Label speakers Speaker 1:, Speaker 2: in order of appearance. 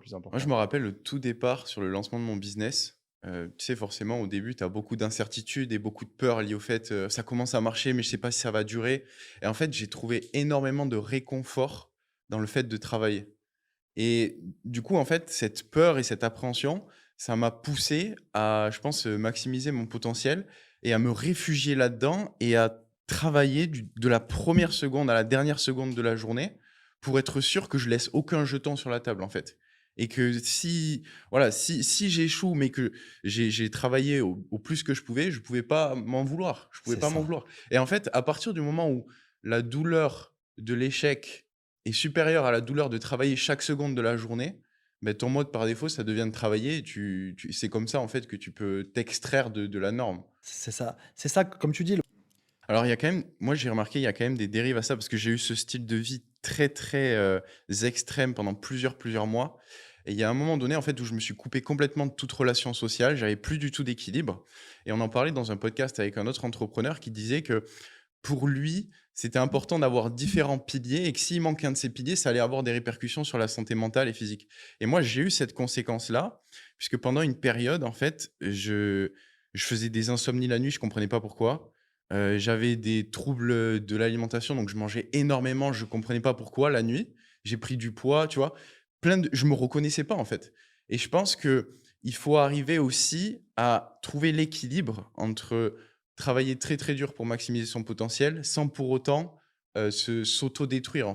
Speaker 1: plus
Speaker 2: Moi, je
Speaker 1: important?
Speaker 2: me rappelle le tout départ sur le lancement de mon business. Tu sais, forcément, au début, tu as beaucoup d'incertitudes et beaucoup de peur liées au fait, ça commence à marcher, mais je sais pas si ça va durer. Et en fait, j'ai trouvé énormément de réconfort dans le fait de travailler. Et du coup, en fait, cette peur et cette appréhension, ça m'a poussé à, je pense, maximiser mon potentiel et à me réfugier là-dedans et à travailler de la première seconde à la dernière seconde de la journée pour être sûr que je laisse aucun jeton sur la table, en fait. Et que si, voilà, si j'échoue, mais que j'ai travaillé au plus que je pouvais pas m'en vouloir. Je pouvais
Speaker 1: C'est
Speaker 2: pas m'en
Speaker 1: ça.
Speaker 2: vouloir. Et en fait, à partir du moment où la douleur de l'échec est supérieur à la douleur de travailler chaque seconde de la journée, beh, ton mode par défaut, ça devient de travailler et c'est comme ça, en fait, que tu peux t'extraire de la norme.
Speaker 1: C'est ça. C'est ça, comme tu dis, le
Speaker 2: Alors, il y a quand même moi, j'ai remarqué, il y a quand même des dérives à ça parce que j'ai eu ce style de vie très, très, extrême pendant plusieurs mois et il y a un moment donné, en fait, où je me suis coupé complètement de toute relation sociale. J'avais plus du tout d'équilibre et on en parlait dans un podcast avec un autre entrepreneur qui disait que pour lui, c'était important d'avoir différents piliers et que s'il manque un de ces piliers, ça allait avoir des répercussions sur la santé mentale et physique. Et moi, j'ai eu cette conséquence-là, puisque pendant une période, en fait, je faisais des insomnies la nuit, je comprenais pas pourquoi. J'avais des troubles de l'alimentation, donc je mangeais énormément, je comprenais pas pourquoi la nuit. J'ai pris du poids, tu vois? Je me reconnaissais pas, en fait. Et je pense que il faut arriver aussi à trouver l'équilibre entre travailler très, très dur pour maximiser son potentiel, sans pour autant, s'auto-détruire, en